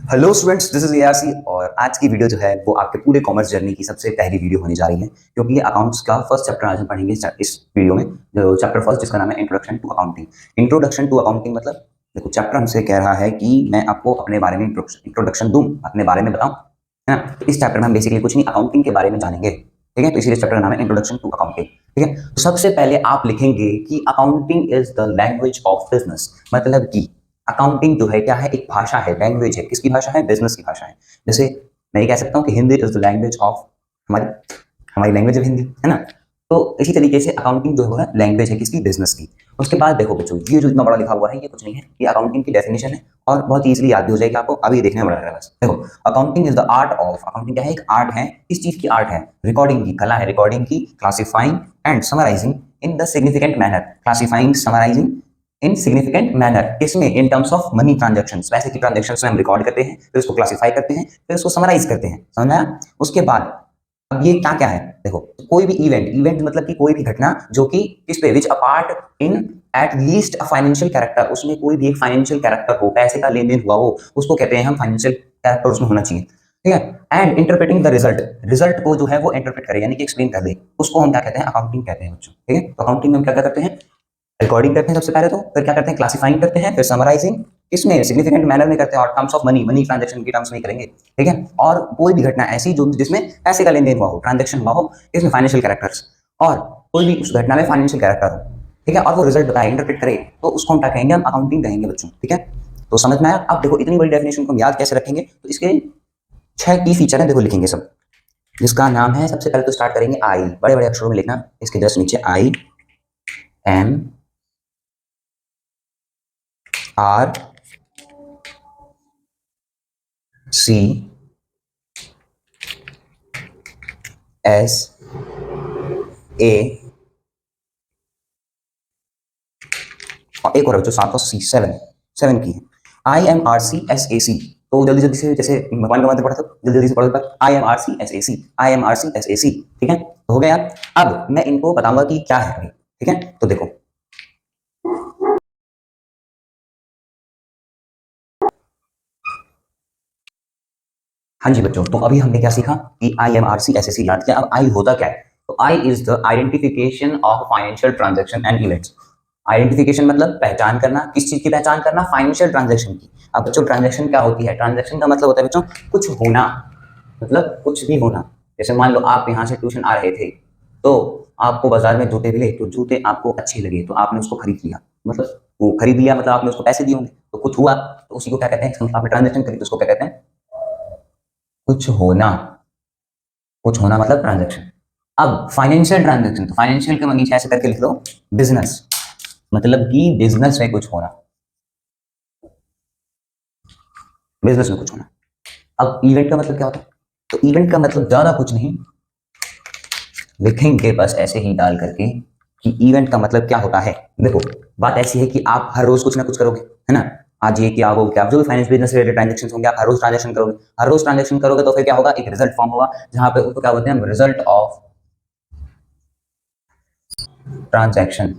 Hello students, this is ARC और आज की वीडियो जो है वो आपके पूरे कॉमर्स जर्नी की सबसे पहली वीडियो होने जा रही है, क्योंकि ये अकाउंट्स का फर्स्ट चैप्टर आज हम पढ़ेंगे इस वीडियो में। जो चैप्टर फर्स्ट जिसका नाम है introduction to accounting. Introduction to accounting मतलब देखो, चैप्टर हमसे कह रहा है कि मैं आपको अपने बारे में इंट्रोडक्शन दूं, अपने बारे में बताऊं, है ना। तो इस चैप्टर में हम बेसिकली कुछ नहीं, अकाउंटिंग के बारे में जानेंगे, ठीक है। तो इसीलिए चैप्टर का नाम है इंट्रोडक्शन टू अकाउंटिंग, ठीक है। तो सबसे पहले आप लिखेंगे कि accounting is the language of business. मतलब कि अकाउंटिंग जो है क्या है, एक भाषा है, लैंग्वेज है। किसकी भाषा है? बिजनेस की भाषा है। जैसे मैं ये कह सकता हूँ कि Hindi is the language of हमारी हमारी लैंग्वेज है हिंदी, है ना। तो इसी तरीके से अकाउंटिंग जो है लैंग्वेज है किसकी? बिजनेस की। उसके बाद देखो बच्चों, ये जो इतना बड़ा लिखा हुआ है ये कुछ नहीं है, ये अकाउंटिंग की डेफिनेशन है और बहुत इजीली याद भी हो जाएगी आपको। अभी देखने में बड़ा है बस। देखो, accounting is the art of, accounting क्या है? एक आर्ट है। किस चीज की आर्ट है? रिकॉर्डिंग की कला है, रिकॉर्डिंग की, classifying and summarising in the significant manner, classifying summarising in significant manner. किसमें? In terms of money transactions, पैसे की ट्रांजैक्शंस में हम रिकॉर्ड करते हैं, फिर उसको क्लासिफाई करते हैं, फिर उसको समराइज करते हैं। समझ आया? उसके बाद अब ये क्या क्या है? देखो, कोई भी इवेंट मतलब कि कोई भी घटना जो कि किस पे? Which apart in at least a financial character, उसमें कोई भी एक फाइनेंशियल कैरेक्टर हो, पैसे का लेन देन हुआ हो, उसको कहते हैं हम फाइनेंशियल कैरेक्टर उसमें होना चाहिए, ठीक है। And interpreting the result, result को जो है वो इंटरप्रेट करे, यानी कि एक्सप्लेन कर दे, उसको हम क्या कहते हैं? अकाउंटिंग कहते हैं बच्चों, ठीक है। तो अकाउंटिंग में हम क्या क्या करते हैं? रिकॉर्डिंग करते हैं सबसे पहले, तो फिर क्या करते हैं? क्लासिफाइंग करते हैं, फिर समराइजिंग, किसमें? सिग्निफिकेंट मैनर में करते हैं और terms of money, money transaction की टर्म्स में करेंगे, ठीक है। और कोई भी घटना ऐसी जो जिसमें पैसे का लेन देन हुआ हो, ट्रांजैक्शन हुआ हो, इसमें फाइनेंशियल कैरेक्टर्स, और कोई भी उस घटना में फाइनेंशियल कैरेक्टर हो, ठीक है, और वो रिजल्ट बताए, इंटरप्रेट करे, तो उसको हम क्या कहेंगे? हम अकाउंटिंग कहेंगे बच्चों, ठीक है। तो समझ में आया? अब देखो, इतनी बड़ी डेफिनेशन को हम याद कैसे रखेंगे? तो इसके 6 की फीचर है, देखो लिखेंगे सब, जिसका नाम है, सबसे पहले तो स्टार्ट करेंगे आई, बड़े बड़े अक्षरों में लिखना, इसके जस्ट नीचे I M R C S A, और एक और जो सात और सी, सेवन, सेवन की है, I M R C S A C. तो जल्दी जल्दी से, जैसे भगवान का मंत्र पढ़ा था, जल्दी जल्दी से पढ़ो, I M R C S A C, I M R C S A C, ठीक है। तो हो गया। अब मैं इनको बताऊंगा कि क्या है अभी, ठीक है। तो देखो, हाँ जी बच्चों, तो अभी हमने क्या सीखा कि I M R C S A C याद किया। अब आई होता क्या है? तो I is the identification of financial transaction and events. Identification मतलब पहचान करना, किस चीज की पहचान करना? फाइनेंशियल ट्रांजैक्शन की। अब बच्चों, ट्रांजैक्शन क्या होती है? ट्रांजैक्शन का मतलब होता है बच्चों कुछ होना, मतलब कुछ भी होना। जैसे मान लो आप यहाँ से ट्यूशन आ रहे थे, तो आपको बाजार में जूते मिले, तो जूते आपको अच्छे लगे, तो आपने उसको खरीद लिया, मतलब वो खरीद लिया मतलब आपने उसको पैसे दिए होंगे, तो कुछ हुआ, तो उसी को क्या कहते हैं? आपने ट्रांजेक्शन करी, तो उसको क्या कहते हैं? कुछ होना। कुछ होना मतलब ट्रांजेक्शन। अब फाइनेंशियल ट्रांजेक्शन, तो फाइनेंशियल के नीचे ऐसे करके लिख दो बिजनेस, मतलब कि बिजनेस में कुछ होना, बिजनेस में कुछ होना। अब इवेंट का मतलब क्या होता है? तो इवेंट का मतलब ज्यादा कुछ नहीं, लिखेंगे बस ऐसे ही डाल करके कि इवेंट का मतलब क्या होता है। देखो, बात ऐसी है कि आप हर रोज कुछ ना कुछ करोगे, है ना। आज ये क्या होगा, क्या जो भी फाइनेंस बिजनेस रिलेटेड ट्रांजेक्शन होंगे, आप हर रोज ट्रांजेक्शन करोगे, हर रोज ट्रांजेक्शन करोगे, तो फिर क्या होगा? एक रिजल्ट फॉर्म होगा, जहां पे उसको क्या बोलते हैं? Result of transaction,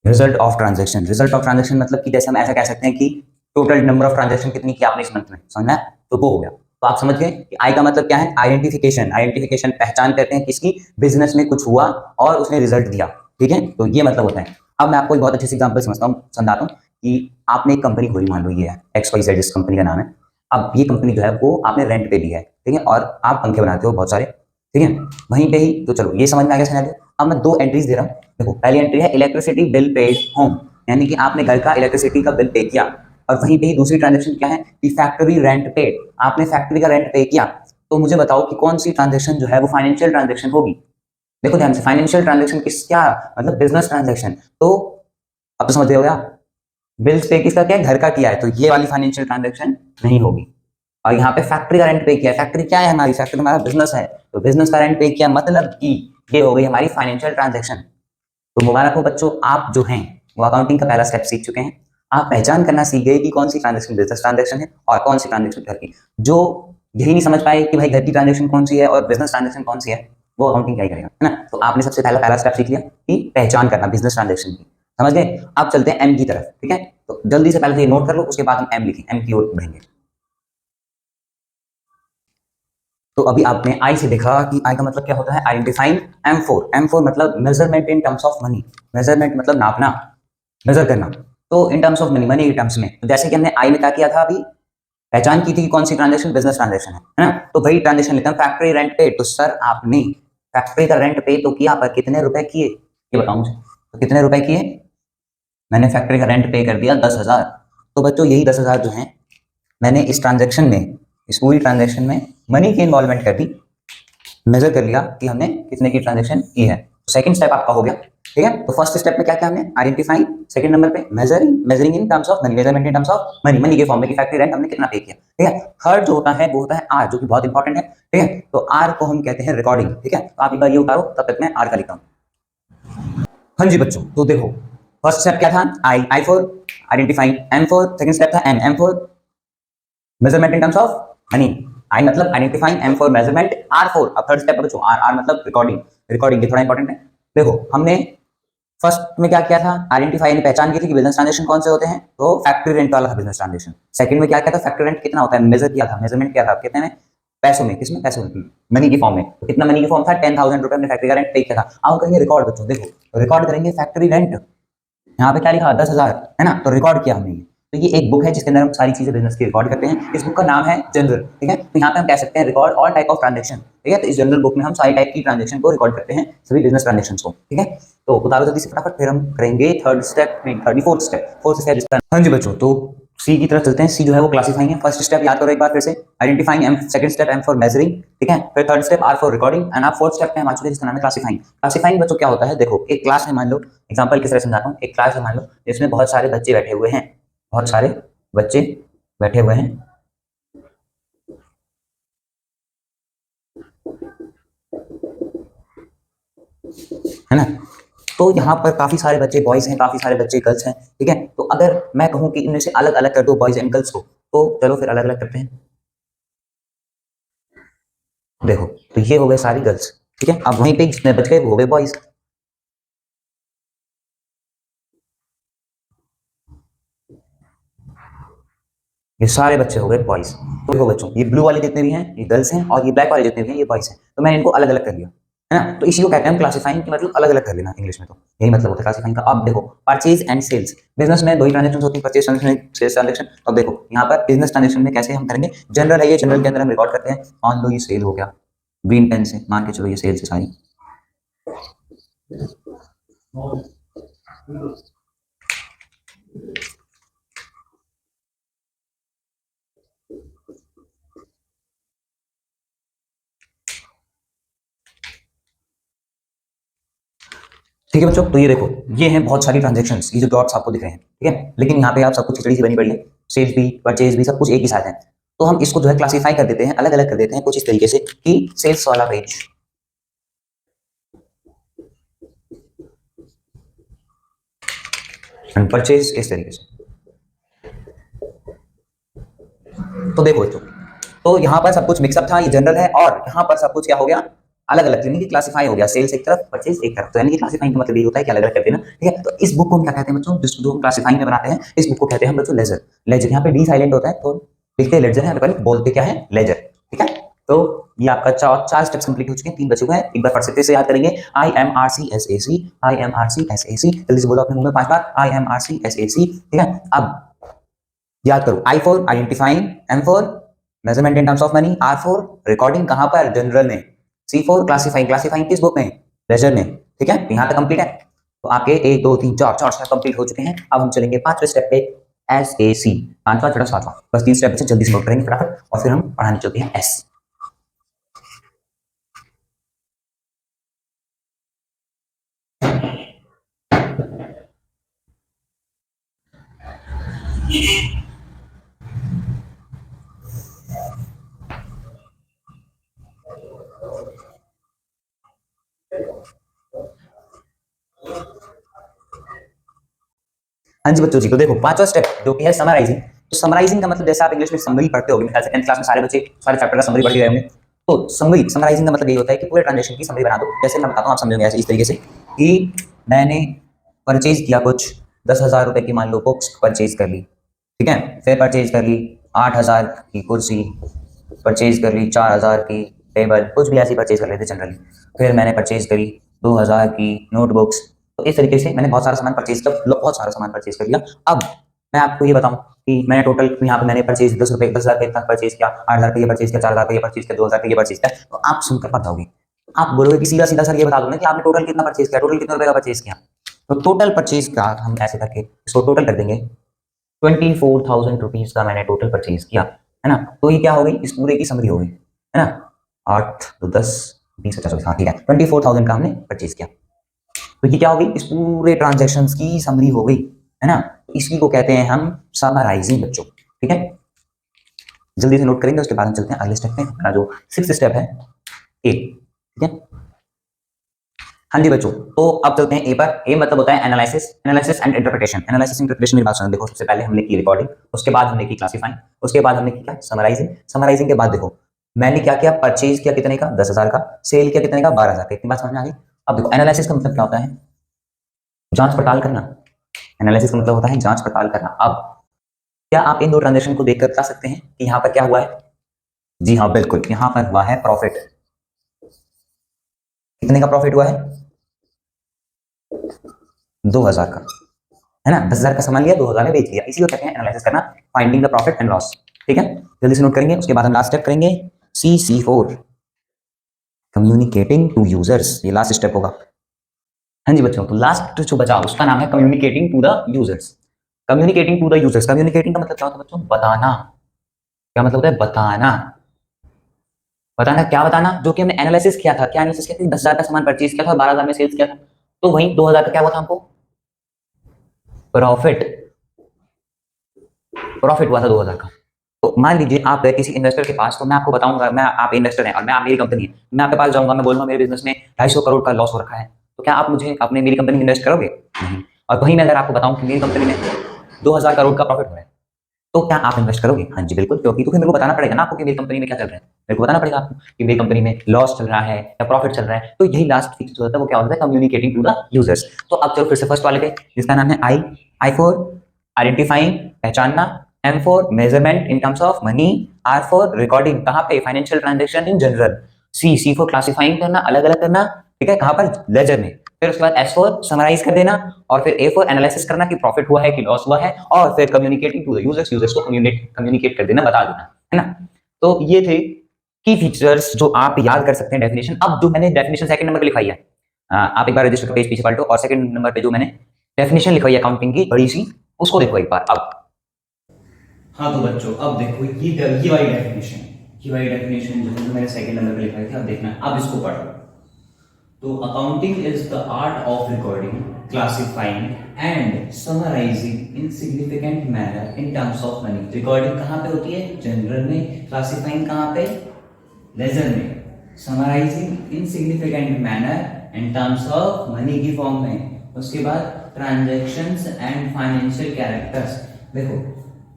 result of transaction. Result of transaction मतलब कि जैसे हम ऐसा कह सकते हैं कि टोटल नंबर ऑफ ट्रांजेक्शन कितनी की आपने इस मंथ में, समझना है? तो वो हो गया। तो आप समझ गए कि आई का मतलब क्या है? आइडेंटिफिकेशन। आइडेंटिफिकेशन पहचान करते हैं किसकी? बिजनेस में कुछ हुआ और उसने रिजल्ट दिया, ठीक है। तो ये मतलब होता है। अब मैं आपको एक बहुत अच्छी सी एग्जांपल समझाता हूँ कि आपने एक कंपनी खोली, मान लो ये है एक्स वाई जेड, इस कंपनी का नाम है। अब ये कंपनी जो है वो आपने रेंट पे ली है, ठीक है, और आप पंखे बनाते हो बहुत सारे, ठीक है। वहीं पे ही, तो चलो ये समझ में आ गया सिनेरियो। अब मैं दो एंट्रीज दे रहा हूँ। देखो, पहली एंट्री है इलेक्ट्रिसिटी बिल पेड होम, यानी कि आपने घर का इलेक्ट्रिसिटी का बिल पे किया। और वहीं पे ही दूसरी ट्रांजेक्शन क्या है कि फैक्ट्री रेंट पेड, आपने फैक्ट्री का रेंट पे किया। तो मुझे बताओ कि कौन सी ट्रांजेक्शन जो है वो फाइनेंशियल ट्रांजेक्शन होगी? देखो ध्यान से, फाइनेंशियल ट्रांजेक्शन किस, क्या मतलब? Business transaction. तो अब तो समझ रहे हो क्या? बिल्स पे किसका किया है? घर का किया है, तो ये वाली फाइनेंशियल ट्रांजेक्शन नहीं होगी। और यहाँ पे फैक्ट्री का रेंट पे किया, फैक्ट्री क्या है हमारी? फैक्ट्री हमारा बिजनेस है, तो बिजनेस का रेंट पे किया, मतलब कि ये हो गई हमारी फाइनेंशियल ट्रांजेक्शन। तो मुबारक हो बच्चों, आप जो हैं वो अकाउंटिंग का पहला स्टेप सीख चुके हैं। आप पहचान करना सीख गए कि कौन सी ट्रांजेक्शन बिजनेस ट्रांजेक्शन है और कौन सी ट्रांजेक्शन घर की। जो यही नहीं समझ पाए कि भाई घर की ट्रांजेक्शन कौन सी है और बिजनेस ट्रांजेक्शन कौन सी है, वो अकाउंटिंग क्या ही करेगा, है ना। तो आपने सबसे पहला पहला स्टेप सीख लिया कि पहचान करना बिजनेस ट्रांजेक्शन की। समझ गए। अब चलते हैं एम की तरफ, ठीक है। तो जल्दी से पहले तो ये नोट कर लो, उसके बाद हम एम लिखें, एम की ओर बढ़ेंगे। तो अभी आपने आई से देखा कि आई का मतलब क्या होता है, identifying. M four, M four मतलब measurement in terms of money. Measurement मतलब नापना, मेजर करना। तो in terms of money, money के टर्म्स में, तो जैसे कि हमने आई में क्या किया था अभी, पहचान की थी कि कौन सी ट्रांजेक्शन बिजनेस ट्रांजेक्शन है ना। तो वही ट्रांजेक्शन लेते हैं, फैक्ट्री रेंट पे। तो सर आपने फैक्ट्री का रेंट पे तो किया, पर कितने रुपए किए ये बताओ मुझे। तो कितने रुपए किए, मैंने फैक्ट्री का रेंट पे कर दिया 10,000। तो बच्चों यही 10,000 जो है मैंने इस ट्रांजेक्शन में, इस पूरी ट्रांजेक्शन में मनी की इन्वॉल्वमेंट कर दी, मेजर कर लिया कि हमने कितने की ट्रांजेक्शन की है। सेकंड स्टेप आपका हो गया, ठीक है। तो फर्स्ट स्टेप में क्या किया हमने, आइडेंटिफाई। सेकंड नंबर पे measuring, measuring in terms of money, measurement in terms of money, money के फॉर्म में कि फैक्ट्री रेंट हमने कितना पे किया, ठीक है। थर्ड जो होता है वो होता है आर, जो कि बहुत इंपॉर्टेंट है, ठीक है। तो आर को हम कहते हैं रिकॉर्डिंग, ठीक है। तो आप एक बार ये उतारो, तब तक मैं आर का लिखता हूँ। हाँ जी बच्चों, तो देखो फर्स्ट स्टेप क्या था, I for identifying, M for second step था M for measurement in terms of money, I मतलब identifying, M for measurement, R for, अब थर्ड स्टेप बच्चों आर, आर मतलब रिकॉर्डिंग। रिकॉर्डिंग ये थोड़ा इंपॉर्टेंट है। देखो हमने फर्स्ट में क्या किया था, आइडेंटिफाई ने पहचान की थी कि बिजनेस ट्रांजेक्शन कौन से होते हैं, तो फैक्ट्री रेंट वाला था बिजनेस ट्रांजेक्शन। सेकंड में क्या किया था, फैक्ट्री रेंट कितना होता है मेजर किया था, मेजरमेंट किया था कितने में, पैसों में, किसमें, पैसों में, मनी की फॉर्म में। तो कितना मनी की फॉर्म था, 10,000 रुपए हमने फैक्ट्री का रेंट पे किया था। अब करेंगे रिकॉर्ड बच्चों, देखो रिकॉर्ड करेंगे फैक्ट्री रेंट, यहाँ पे क्या लिखा 10,000 है ना, तो रिकॉर्ड किया हमने। तो ये एक बुक है जिसके अंदर हम सारी चीजें बिजनेस की रिकॉर्ड करते हैं। इस बुक का नाम है जनरल, ठीक है। तो यहाँ पे हम कह सकते हैं record all type of transaction, ठीक है। तो इस जनरल बुक में हम सारी टाइप की ट्रांजेक्शन को रिकॉर्ड करते हैं, सभी बिजनेस ट्रांजेक्शन को, ठीक है। तो उतारो जल्दी से फटाफट, फिर हम करेंगे थर्ड स्टेप, नहीं third fourth step, fourth step जिसका, हाँ जी बच्चों, तो सी की तरफ चलते हैं। सी जो है वो क्लासिफाइंग है। फर्स्ट स्टेप याद करो एक बार फिर से, identifying, M second step M for measuring, ठीक है। फिर third step R for recording, and आप फोर्थ स्टेप पे हम आ चुके हैं जिसका नाम है क्लासिफाइंग। क्लासिफाइंग बच्चों क्या होता है, देखो एक क्लास है, मान लो एग्जांपल किस तरह समझाता हूँ। एक क्लास है मान लो, जिसमें बहुत सारे बच्चे बैठे हुए हैं, बहुत सारे बच्चे बैठे हुए हैं, है ना। तो यहाँ पर काफी सारे बच्चे बॉयज हैं, काफी सारे बच्चे गर्ल्स हैं, ठीक है। तो अगर मैं कहूँ कि इनमें से अलग अलग कर दो बॉयज एंड गर्ल्स को, तो चलो फिर अलग अलग करते हैं। देखो तो ये हो गए सारी गर्ल्स, ठीक है। अब वहीं पे जितने बच गए वो हो गए बॉयज। ये सारे बच्चे हो गए बॉयज। तो देखो बच्चों, ये ब्लू वाले जितने भी हैं ये गर्ल्स हैं, और ये ब्लैक वाले जितने भी हैं ये बॉयज हैं। तो मैंने इनको अलग अलग कर लिया, है ना। तो इसी को कहते हैं हम क्लासिफाइंग, कि मतलब अलग अलग कर लेना, इंग्लिश में तो यही मतलब होता है क्लासिफाइंग का। अब देखो परचेज एंड सेल्स, बिजनेस में दो ही ट्रांजेक्शन होती है, परचेज ट्रांजेक्शन, सेल्स ट्रांजेक्शन। अब देखो यहाँ पर बिजनेस ट्रांजेक्शन में कैसे हम करेंगे, जनरल है ये, जनरल के अंदर हम रिकॉर्ड करते हैं। मान लो ये सेल हो गया, ग्रीन पेन से मान के चलो ये सेल्स है सारी। ठीक है बच्चों, तो ये देखो ये हैं बहुत सारी ट्रांजेक्शन्स, ये जो डॉट्स आपको दिख रहे हैं, ठीक है। लेकिन यहाँ पे आप सब कुछ खिचड़ी सी बनी पड़ी है, सेल्स भी परचेज भी सब कुछ एक ही साथ है। तो हम इसको जो है क्लासीफाई कर देते हैं, अलग अलग कर देते हैं कुछ इस तरीके से कि सेल्स वाला पेज एंड परचेज इस तरीके से। तो देखो बच्चों, तो यहाँ पर सब कुछ मिक्सअप था, ये जनरल है, और यहाँ पर सब कुछ क्या हो गया, अलग अलग, यानी कि क्लासिफाई हो गया, सेल्स एक तरफ परचेज एक तरफ। तो यानी कि क्लासिफाइंग का मतलब ये होता है कि अलग अलग कर देना, ठीक है। तो इस बुक को हम क्या कहते हैं बच्चों, जिसको जो हम क्लासिफाइंग में बनाते हैं, इस बुक को कहते हैं हम बच्चों लेजर। लेजर यहाँ पे डी साइलेंट होता है, तो लिखते हैं लेजर है, पर बोलते क्या है, लेजर, ठीक है। तो ये आपका चार स्टेप्स कंप्लीट हो चुके हैं, 3 बचे हुए हैं। एक बार फिर से याद करेंगे, I M R C S A C, I M R C S A C, जल्दी से बोलो अपने मुंह में 5 बार, I M R C S A C, ठीक है। अब याद करो, I for identifying, M for measurement in terms of money, R for recording, कहां पर, जनरल में, सी फॉर क्लासिफाइंग, क्लासिफाइंग किस बुक में, लेजर में, ठीक है। यहाँ तक कंप्लीट है। तो आपके 1 2 3 4 4 स्टेप कंप्लीट हो चुके हैं। अब हम चलेंगे 5वें स्टेप पे, एस ए सी, 5वां 6वां 7वां, बस 3 स्टेप से जल्दी से नोट करेंगे फटाफट, और फिर हम पढ़ाने चलते हैं एस। हाँ जी बच्चों जी, तो देखो 5वां स्टेप जो कि है समराइजिंग। तो समराइजिंग का मतलब जैसे आप इंग्लिश में समरी पढ़ते होंगे, मेरे ख्याल से 10th क्लास में सारे बच्चे सारे चैप्टर का समरी पढ़ के गए होंगे। तो समरी, समराइजिंग का मतलब ये होता है कि पूरे ट्रांजेक्शन की समरी बना दो। जैसे मैं बताता हूँ, आप समझोगे ऐसे इस तरीके से कि मैंने परचेज किया कुछ 10,000 रुपए की मान लो बुक्स परचेज कर ली, ठीक है। फिर परचेज कर ली 8,000 की कुर्सी, परचेज कर ली 4,000 की टेबल, कुछ भी ऐसी परचेज कर लेते जनरली। फिर मैंने परचेज करी 2,000 की नोटबुक्स। तो इस तरीके से मैंने बहुत सारा सामान परचेज किया, बहुत सारा सामान परचेज कर लिया। अब मैं आपको ये बताऊं कि मैंने टोटल यहाँ पे मैंने परचेज 10,000 का परचेज किया, 8,000 का ये परचेज किया, 4,000 का ये परचेज किया, 2,000 का ये परचेज किया। तो आप सुनकर पता होगी, आप बोलोगे कि सीधा सीधा सर ये बता दो ना कि आपने टोटल कितना परचेज किया, टोटल कितने रुपए का परचेज किया। तो टोटल परचेज का हम ऐसे करके इसको टोटल कर देंगे, 24,000 रुपीज का मैंने टोटल परचेज किया, है ना। तो ये क्या हो गई, इस पूरे की समरी हो गई, है ना। 8 तो 10 20 50 हाँ ठीक है, 24,000 का हमने परचेज किया। तो ये क्या हो गई, इस पूरे ट्रांजैक्शंस की समरी हो गई, है ना। इसी को कहते हैं हम समराइजिंग बच्चों, ठीक है। जल्दी से नोट करेंगे, उसके बाद हम चलते हैं अगले स्टेप में। हमारा जो 6th स्टेप है ए, ठीक है। हाँ जी बच्चों, तो अब चलते हैं ए पर। ए मतलब होता है analysis, analysis and interpretation. Analysis interpretation की बात सुनो, देखो सबसे पहले हमने की रिकॉर्डिंग, उसके बाद हमने की क्लासिफाइंग, उसके बाद हमने किया समराइजिंग। समराइजिंग के बाद देखो मैंने क्या किया, परचेज किया कितने का 10,000 का, सेल किया कितने का 12,000 का। इतनी बात समझ में आ गई। अब देखो एनालिसिस का मतलब क्या होता है, जांच पड़ताल करना। एनालिसिस का मतलब होता है जांच पड़ताल करना। अब क्या आप इन दो ट्रांजेक्शन को देखकर बता सकते हैं कि यहाँ पर क्या हुआ है। जी हाँ बिल्कुल, यहाँ पर हुआ है प्रॉफिट। कितने का प्रॉफिट हुआ है, 2,000 का, है ना। 10,000 का सामान लिया, 2,000 में बेच लिया। इसी को कहते हैं एनालिसिस करना, finding the profit and loss, ठीक है। जल्दी से नोट करेंगे, उसके बाद हम लास्ट स्टेप करेंगे C4, कम्युनिकेटिंग टू यूजर्स। ये लास्ट स्टेप होगा। हाँ जी बच्चों, तो लास्ट जो बचा उसका नाम है communicating to the users. Communicating to the users, communicating का मतलब क्या होता है बच्चों, बताना। क्या मतलब होता है, बताना। बताना क्या बताना, जो कि हमने एनालिसिस किया था। क्या एनालिसिस किया था, 10,000 का सामान परचेज किया था, 12,000 में सेल्स किया था, तो वहीं 2,000 का क्या हुआ था हमको, प्रॉफिट। प्रॉफिट हुआ था 2,000 का। तो मान लीजिए आप गए किसी इन्वेस्टर के पास, तो मैं आपको बताऊंगा, मैं आप इन्वेस्टर हैं और मैं आप मेरी कंपनी है, मैं आपके पास जाऊंगा, मैं बोलूंगा मेरे बिजनेस में 250 करोड़ का लॉस हो रखा है, तो क्या आप मुझे अपने मेरी कंपनी में इन्वेस्ट करोगे, नहीं। और वहीं मैं अगर आपको बताऊं कि मेरी कंपनी में 2,000 करोड़ का प्रॉफिट हो रहा है, तो क्या आप इन्वेस्ट करोगे, हाँ जी बिल्कुल। क्योंकि तो फिर मेरे को बताना पड़ेगा ना आपको कि मेरी कंपनी में क्या चल रहा है, मेरे को बताना पड़ेगा आपको कि मेरी कंपनी में लॉस चल रहा है या प्रॉफिट चल रहा है। तो यही लास्ट फीचर होता है, वो क्या होता है, कम्युनिकेटिंग टू द यूजर्स। तो अब चलो फिर से फर्स्ट वाले पे, जिसका नाम है आई फॉर आइडेंटिफाइंग, पहचानना, M for measurement in terms of money, R for recording, कहाँ पे, financial transaction in general, C for classifying करना, अलग अलग करना, ठीक है, कहाँ पर, लेजर में। फिर उसके बाद S फॉर समराइज कर देना, और फिर A फॉर एनालिसिस करना कि प्रॉफिट हुआ है कि लॉस हुआ है, और फिर communicating to the users, users को कम्युनिकेट कर देना, बता देना, है ना। तो ये थे की फीचर्स जो आप याद कर सकते हैं डेफिनेशन। अब जो मैंने डेफिनेशन सेकंड नंबर पे लिखाई है, आप एक बार रजिस्टर का पेज पीछे पलटो और सेकंड नंबर पे जो मैंने डेफिनेशन लिखाई है अकाउंटिंग की बड़ी सी, उसको देखो एक बार। अब हाँ तो बच्चों अब देखो ये वाली डेफिनेशन, ये वाली डेफिनेशन जो मैंने सेकंड नंबर पे लिखाई थी, अब देखना, अब इसको पढ़ो। तो accounting is the art of recording, classifying and summarising in significant manner in terms of money. Recording कहाँ पे होती है, जनरल में। क्लासिफाइंग कहाँ पे, लेजर में। Summarising in significant manner in terms of money की फॉर्म में। उसके बाद ट्रांजैक्शंस एंड फाइनेंशियल कैरेक्टर्स। देखो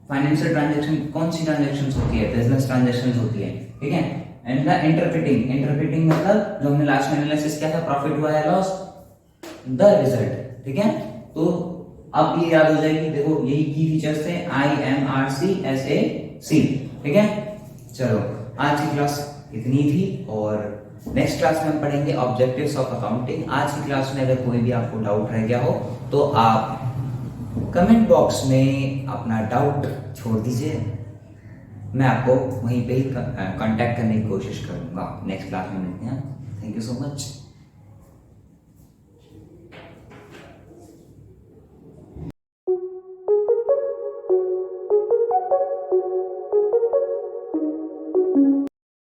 फाइनेंशियल ट्रांजैक्शन कौन सी ट्रांजैक्शंस होती है, बिजनेस ट्रांजैक्शंस होती है, ठीक है। एंड द इंटरप्रेटिंग, इंटरप्रेटिंग मतलब जो हमने लास्ट में एनालिसिस किया था, प्रॉफिट हुआ है लॉस, द रिजल्ट, ठीक है। तो अब ये याद हो जाएगी, देखो यही की फीचर्स थे, IMRCSAC, ठीक है। चलो आज की क्लास इतनी थी, और नेक्स्ट क्लास में हम पढ़ेंगे ऑब्जेक्टिव्स ऑफ अकाउंटिंग। आज की क्लास में अगर कोई भी आपको डाउट रह गया हो तो आप कमेंट बॉक्स में अपना डाउट छोड़ दीजिए, मैं आपको वहीं पे ही कांटेक्ट करने की कोशिश करूंगा। नेक्स्ट क्लास में मिलते हैं, थैंक यू सो मच।